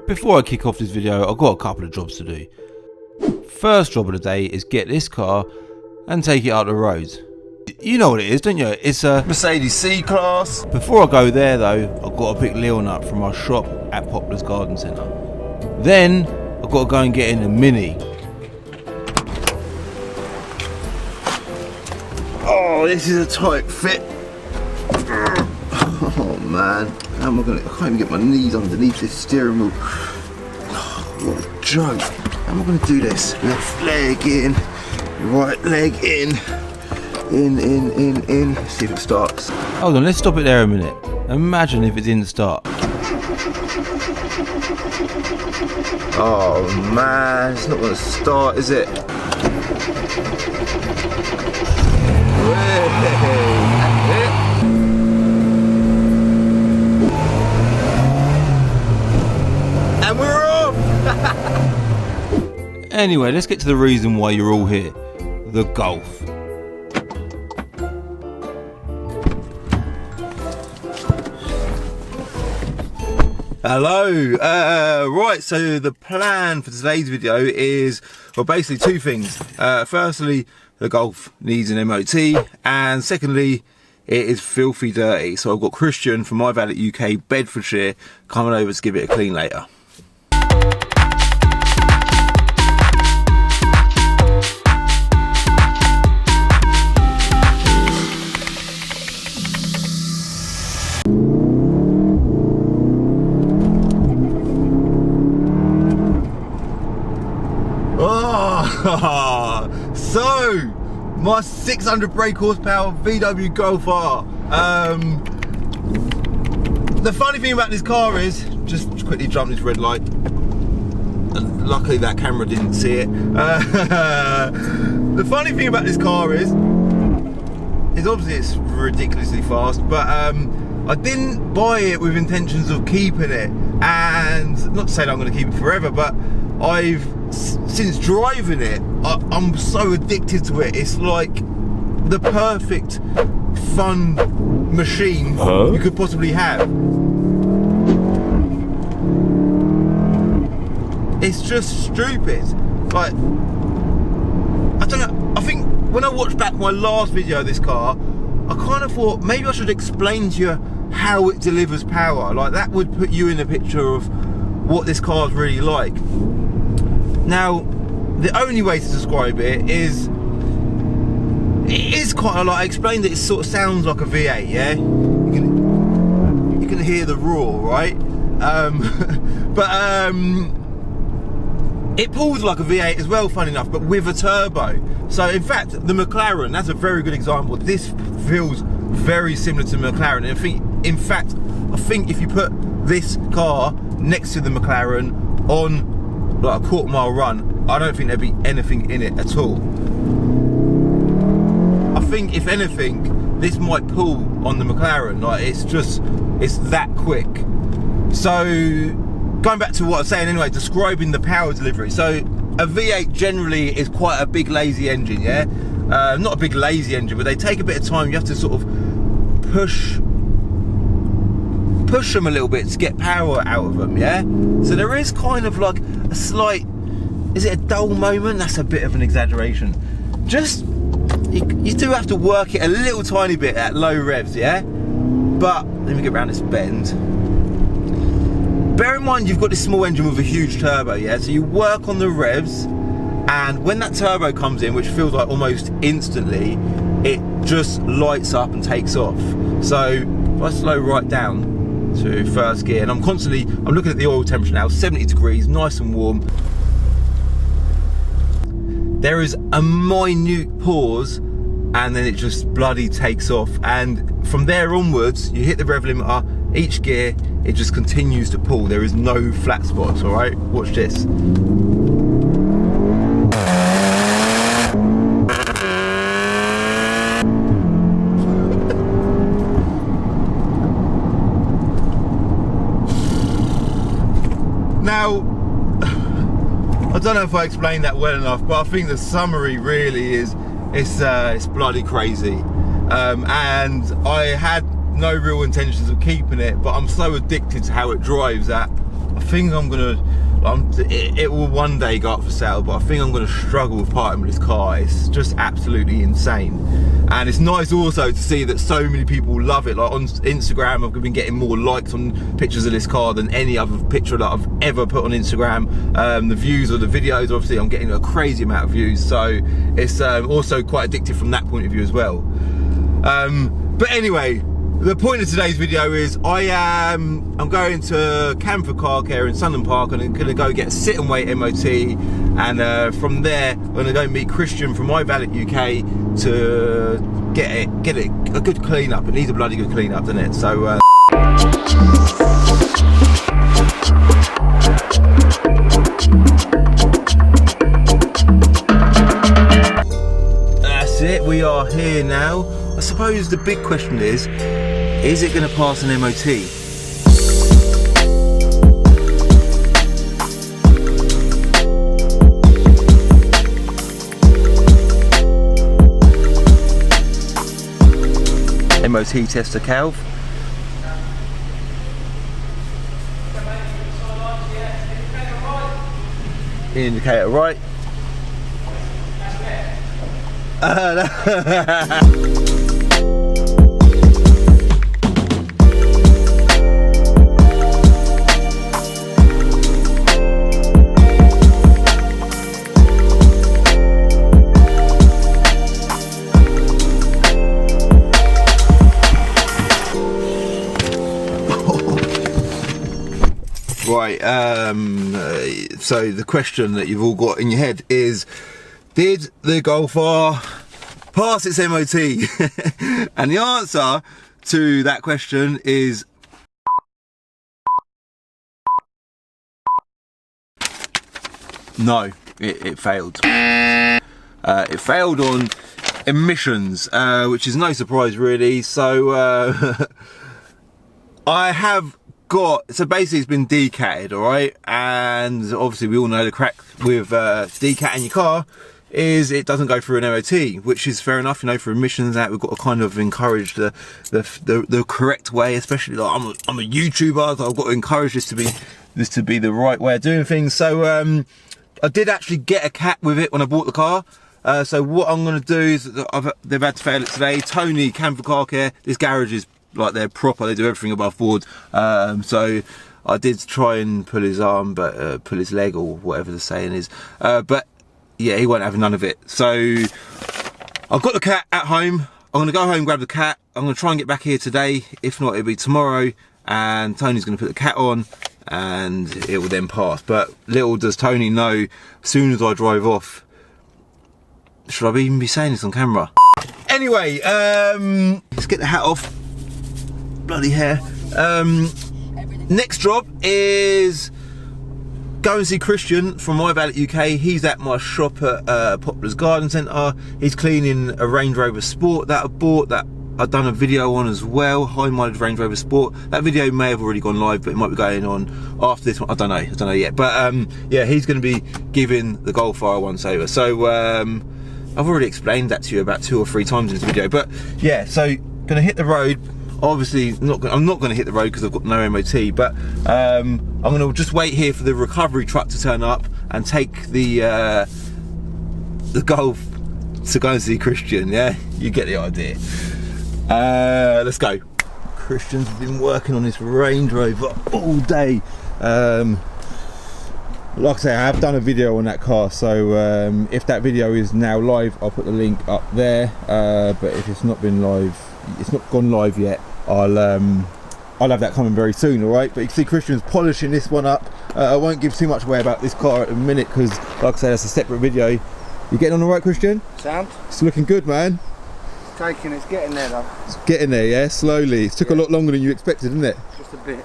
Before I kick off this video, I've got a couple of jobs to do. First job of the day is get this car and take it out the roads. You know what it is, don't you? It's a Mercedes C-Class. Before I go there though, I've got to pick Leon up from our shop at Poplar's Garden Centre. Then I've got to go and get in a Mini. Oh, this is a tight fit. Oh man, how am I gonna? I can't even get my knees underneath this steering wheel. Oh, what a joke! How am I gonna do this? Left leg in, right leg in. Let's see if it starts. Hold on, let's stop it there a minute. Imagine if it didn't start. Oh man, it's not gonna start, is it? And we're off! Anyway, let's get to the reason why you're all here. The Golf. Hello, right, so the plan for today's video is, well, basically two things. Firstly, the Golf needs an MOT, and secondly, it is filthy dirty. So I've got Christian from ivaletuk UK, Bedfordshire, coming over to give it a clean later. So, my 600 brake horsepower VW Golf R. The funny thing about this car is, just quickly jump this red light. Luckily that camera didn't see it. The funny thing about this car is obviously it's ridiculously fast, but I didn't buy it with intentions of keeping it, and not to say that I'm going to keep it forever, but since driving it, I'm so addicted to it. It's like the perfect fun machine you could possibly have. It's just stupid. Like, I don't know, I think when I watched back my last video of this car, I kind of thought maybe I should explain to you how it delivers power. Like, that would put you in a picture of what this car's really like. Now, the only way to describe it is kind of like, I explained that it sort of sounds like a V8, yeah? You can hear the roar, right? It pulls like a V8 as well, funny enough, but with a turbo. So in fact, the McLaren, that's a very good example. This feels very similar to the McLaren. And I think if you put this car next to the McLaren on like a quarter-mile run, I don't think there'd be anything in it at all. I think if anything, this might pull on the McLaren. Like, it's that quick. So going back to what I was saying anyway, describing the power delivery. So a V8 generally is quite a big lazy engine, yeah? Not a big lazy engine, but they take a bit of time. You have to sort of push them a little bit to get power out of them, yeah? So there is kind of like a slight, is it a dull moment? That's a bit of an exaggeration. Just, you do have to work it a little tiny bit at low revs, yeah? But, let me get around this bend. Bear in mind you've got this small engine with a huge turbo, yeah? So you work on the revs, and when that turbo comes in, which feels like almost instantly, it just lights up and takes off. So, if I slow right down to first gear, and I'm looking at the oil temperature now, 70 degrees, nice and warm. There is a minute pause, and then it just bloody takes off, and from there onwards you hit the rev limiter, each gear, it just continues to pull. There is no flat spots, all right? Watch this. Now, I don't know if I explained that well enough, but I think the summary really is, it's bloody crazy. And I had no real intentions of keeping it, but I'm so addicted to how it drives that I think I'm gonna, it will one day go up for sale, but I think I'm gonna struggle with parting with this car. It's just absolutely insane. And it's nice also to see that so many people love it. Like on Instagram, I've been getting more likes on pictures of this car than any other picture that I've ever put on Instagram. The views of the videos, obviously I'm getting a crazy amount of views, so it's also quite addictive from that point of view as well. But anyway, the point of today's video is I'm going to Camford Car Care in Sunderland Park, and I'm going to go get a sit and wait MOT, and from there I'm going to go meet Christian from ivaletuk UK to get it a good clean up. It needs a bloody good clean up, doesn't it? So that's it, we are here now. I suppose the big question is it going to pass an MOT? MOT tester Calv. Indicator right. Right, so the question that you've all got in your head is, did the Golf R pass its MOT? And the answer to that question is no, it failed. It failed on emissions, which is no surprise really. So I have got, so basically it's been decatted, all right, and obviously we all know the crack with decatting your car is it doesn't go through an MOT, which is fair enough, you know, for emissions. That we've got to kind of encourage the correct way, especially like I'm a YouTuber, so I've got to encourage this to be the right way of doing things. So I did actually get a cat with it when I bought the car. So what I'm going to do is they've had to fail it today. Tony, Camford Car Care, this garage is like they're proper, they do everything above board. So I did try and pull his arm, but pull his leg, or whatever the saying is, but yeah, he won't have none of it. So I've got the cat at home. I'm gonna go home, grab the cat. I'm gonna try and get back here today. If not, it'll be tomorrow, and Tony's gonna put the cat on and it will then pass. But little does Tony know, as soon as I drive off, should I even be saying this on camera? Anyway, let's get the hat off. Bloody hair. Next job is go and see Christian from ivaletuk UK. He's at my shop at Poplar's Garden Centre. He's cleaning a Range Rover Sport that I bought, that I've done a video on as well, high mileage Range Rover Sport. That video may have already gone live, but it might be going on after this one. I don't know yet. But yeah, he's going to be giving the Golf R once over. So I've already explained that to you about 2 or 3 times in this video. But yeah, so gonna hit the road. Obviously I'm not going to hit the road because I've got no MOT, but I'm going to just wait here for the recovery truck to turn up and take the Golf to go and see Christian. Yeah, you get the idea. Let's go. Christian's been working on this Range Rover all day. Like I say, I have done a video on that car, so if that video is now live, I'll put the link up there, but if it's not been live, it's not gone live yet, I'll have that coming very soon. All right, but you can see Christian's polishing this one up. I won't give too much away about this car at the minute because, like I say, that's a separate video. You getting on all right, Christian? Sound? It's looking good, man. It's getting there though. It's getting there, yeah, slowly. It took a lot longer than you expected, didn't it? Just a bit.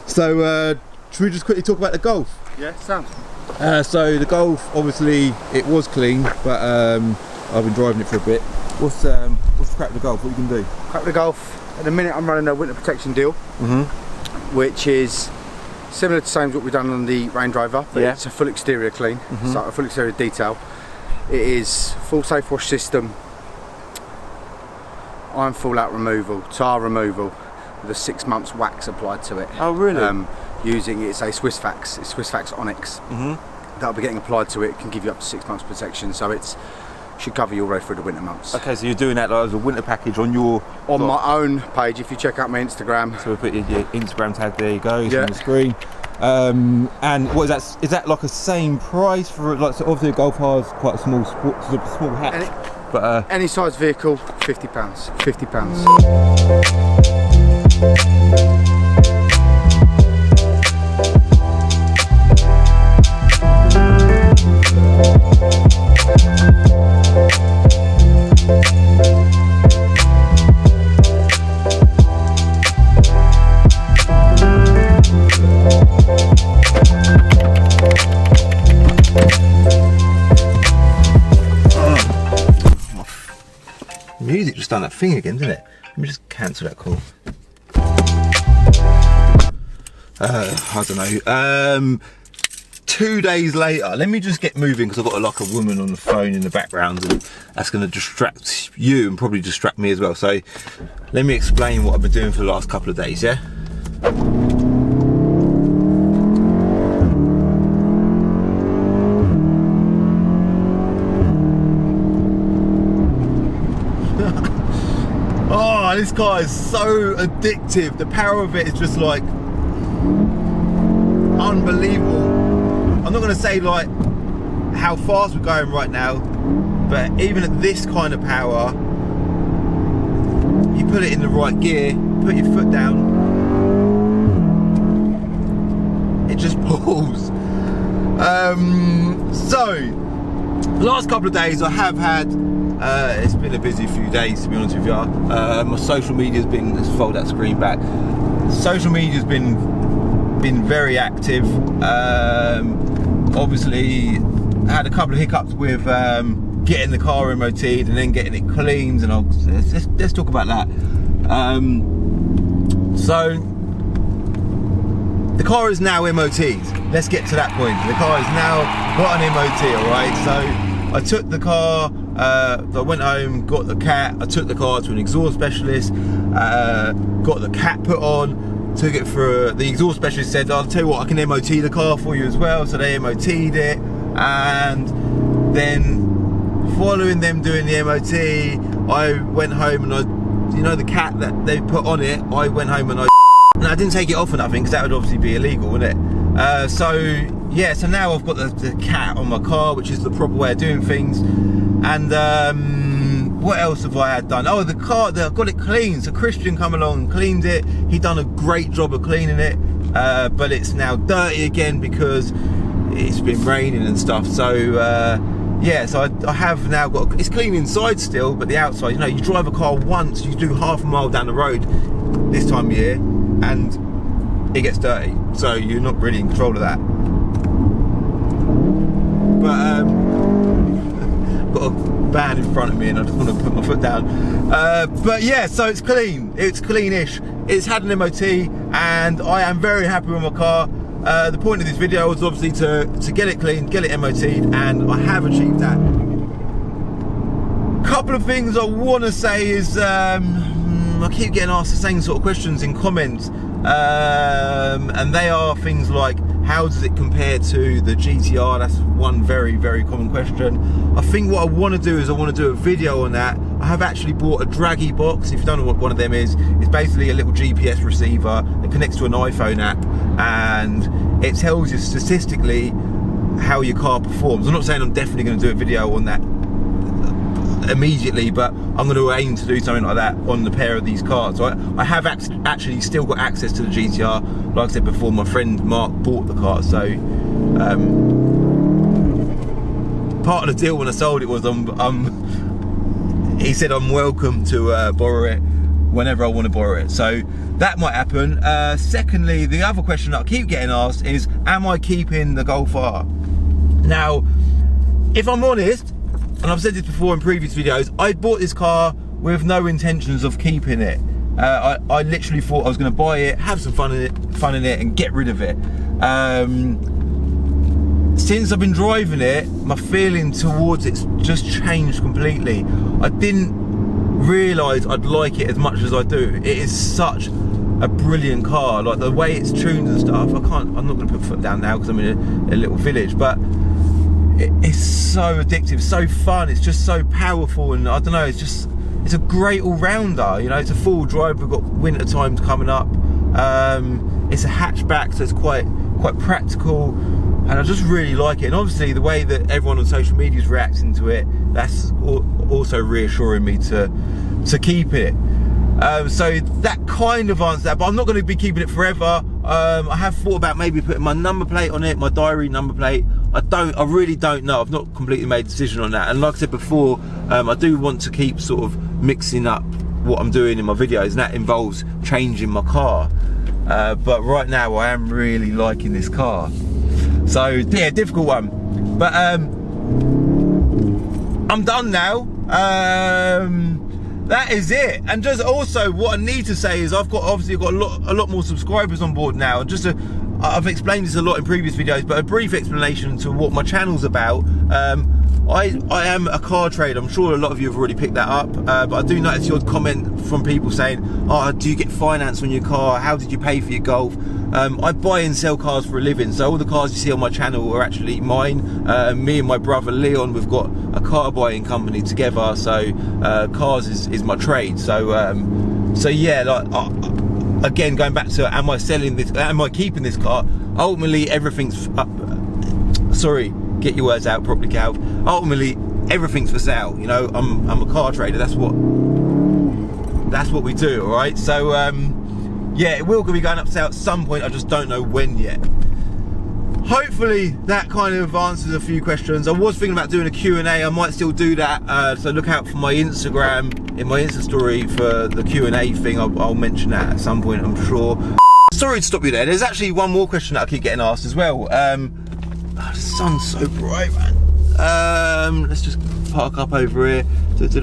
So should we just quickly talk about the Golf? Yeah, sound. So the Golf, obviously it was clean, but I've been driving it for a bit. What's the crack with the Golf? What you can do? Crack the Golf. At the minute I'm running a winter protection deal, which is similar to the same as what we've done on the Range Rover, but it's a full exterior clean, so a full exterior detail. It is full safe wash system, iron fallout removal, tar removal, with a 6 months wax applied to it. Oh really? using, it's a Swiss Fax. It's Swiss Fax Onyx. That'll be getting applied to it. It can give you up to 6 months protection, so it's should cover you all the way through the winter months. Okay, so you're doing that like as a winter package on your... On my own page, if you check out my Instagram. So we'll put your Instagram tag, there you go, it's on the screen. And what is that? Is that like a same price for, like, so obviously a Golf R is quite a small hatch, but any size vehicle, £50. £50. music just done that thing again, didn't it? Let me just cancel that call. I don't know. 2 days later, let me just get moving because I've got like a woman on the phone in the background, and that's going to distract you and probably distract me as well. So let me explain what I've been doing for the last couple of days, yeah? Oh, this car is so addictive. The power of it is just like unbelievable. I'm not going to say like how fast we're going right now, but even at this kind of power, you put it in the right gear, put your foot down, it just pulls. So last couple of days I have had it's been a busy few days, to be honest with you. My social media's been, let's fold that screen back. Social media's been very active. Obviously had a couple of hiccups with getting the car MOT'd and then getting it cleaned, and let's talk about that. So the car is now MOT'd. Let's get to that point. The car is now got an MOT, alright? So I took the car, I went home, got the cat, I took the car to an exhaust specialist, got the cat put on, took it for, the exhaust specialist said, I'll tell you what, I can MOT the car for you as well. So they MOT'd it, and then following them doing the MOT, I went home and you know the cat that they put on it, I went home and I didn't take it off or nothing, because that would obviously be illegal, wouldn't it? So yeah, so now I've got the cat on my car, which is the proper way of doing things. And what else have I had done? Oh, the car, I got it cleaned. So Christian come along and cleaned it. He done a great job of cleaning it, but it's now dirty again because it's been raining and stuff. So yeah, so I have now got, it's clean inside still, but the outside, you know, you drive a car once, you do half a mile down the road this time of year, and it gets dirty. So you're not really in control of that. But got a van in front of me and I just want to put my foot down. But yeah, so it's clean. It's cleanish. It's had an MOT and I am very happy with my car. The point of this video was obviously to get it clean, get it MOT'd, and I have achieved that. Couple of things I want to say is I keep getting asked the same sort of questions in comments, and they are things like, how does it compare to the GTR? That's one very, very common question. I think what I want to do is I want to do a video on that. I have actually bought a Draggy box. If you don't know what one of them is, it's basically a little GPS receiver that connects to an iPhone app, and it tells you statistically how your car performs. I'm not saying I'm definitely going to do a video on that immediately, but I'm going to aim to do something like that on the pair of these cars. So I have actually still got access to the GTR. Like I said before, my friend Mark bought the car, so part of the deal when I sold it was he said I'm welcome to borrow it whenever I want to borrow it, so that might happen. Secondly, the other question that I keep getting asked is, am I keeping the Golf R? Now, if I'm honest, and I've said this before in previous videos, I bought this car with no intentions of keeping it. I literally thought I was going to buy it, have some fun in it, and get rid of it. Since I've been driving it, my feeling towards it's just changed completely. I didn't realise I'd like it as much as I do. It is such a brilliant car. Like the way it's tuned and stuff, I'm not going to put foot down now because I'm in a little village, but it's so addictive, so fun, it's just so powerful, and I don't know, it's a great all-rounder. You know, it's a full drive, we've got winter times coming up. It's a hatchback, so it's quite practical, and I just really like it. And obviously the way that everyone on social media is reacting to it, that's also reassuring me to keep it. So that kind of answers that, but I'm not going to be keeping it forever. I have thought about maybe putting my number plate on it, my diary number plate. I really don't know. I've not completely made a decision on that. And like I said before, I do want to keep sort of mixing up what I'm doing in my videos, and that involves changing my car. But right now I am really liking this car. So yeah, difficult one. But I'm done now. That is it. And just also what I need to say is I've obviously got a lot more subscribers on board now. Just I've explained this a lot in previous videos, but a brief explanation to what my channel's about. I am a car trader. I'm sure a lot of you have already picked that up, but I do notice your comment from people saying, oh, do you get finance on your car? How did you pay for your Golf? I buy and sell cars for a living, so all the cars you see on my channel are actually mine. Me and my brother Leon, we've got a car buying company together, so cars is my trade. So yeah, like again, going back to am I selling this, am I keeping this car? Ultimately everything's sorry, get your words out properly, Cal. Ultimately everything's for sale. You know, I'm a car trader. That's what we do. All right, so yeah, it will be going up for sale at some point. I just don't know when yet. Hopefully that kind of answers a few questions. I was thinking about doing a Q&A. I might still do that, so look out for my Instagram, in my Insta story for the Q&A thing. I'll mention that at some point, I'm sure. Sorry to stop you there. There's actually one more question that I keep getting asked as well. The sun's so bright, man. Let's just park up over here. This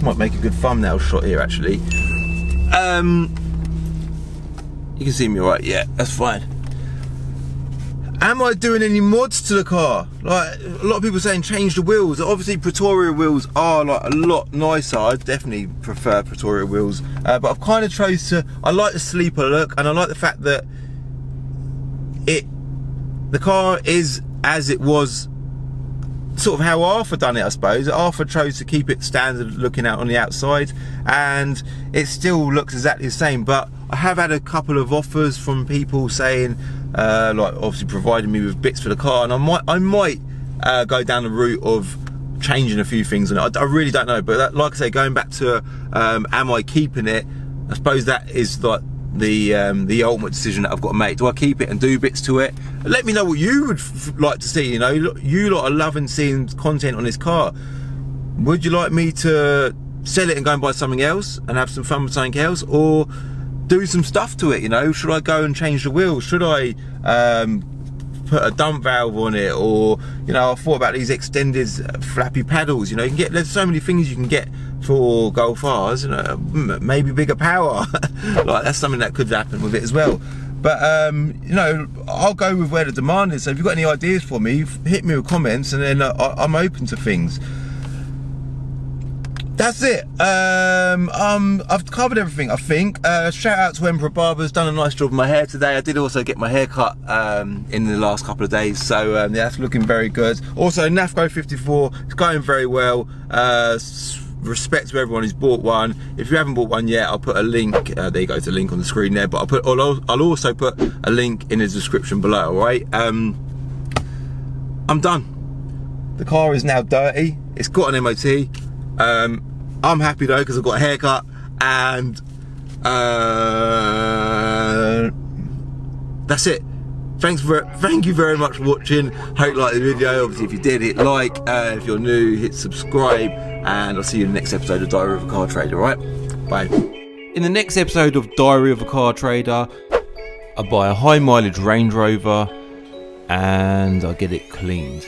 might make a good thumbnail shot here, actually. You can see me all right, yeah, that's fine. Am I doing any mods to the car? Like, a lot of people saying change the wheels. Obviously Pretoria wheels are like a lot nicer. I definitely prefer Pretoria wheels, but I've kind of chose to, I like the sleeper look, and I like the fact that the car is as it was, sort of how Arthur done it, I suppose. Arthur chose to keep it standard looking out on the outside, and it still looks exactly the same. But I have had a couple of offers from people saying, like obviously providing me with bits for the car, and I might go down the route of changing a few things on it. I really don't know, but like I say, going back to am I keeping it, I suppose that is like the ultimate decision that I've got to make. Do I keep it and do bits to it? Let me know what you would like to see. You know, you lot are loving seeing content on this car. Would you like me to sell it and go and buy something else and have some fun with something else, or do some stuff to it? You know, should I go and change the wheels? Should I put a dump valve on it? Or, you know, I thought about these extended flappy paddles. You know, you can get, there's so many things you can get for Golf R's, you know, maybe bigger power. Like, that's something that could happen with it as well. But you know, I'll go with where the demand is. So if you've got any ideas for me, hit me with comments, and then I'm open to things. That's it. I've covered everything, I think. Shout out to Emperor Barber's done a nice job of my hair today. I did also get my hair cut in the last couple of days, so yeah, that's looking very good. Also, NAFFCO54, it's going very well. Respect to everyone who's bought one. If you haven't bought one yet, I'll put a link. There you go, to the link on the screen there. But I'll also put a link in the description below. All right. I'm done. The car is now dirty. It's got an MOT. I'm happy though because I've got a haircut, and that's it. Thank you very much for watching. Hope you liked the video. Obviously, if you did, hit like. If you're new, hit subscribe, and I'll see you in the next episode of Diary of a Car Trader. All right, bye. In the next episode of Diary of a Car Trader, I buy a high mileage Range Rover and I get it cleaned.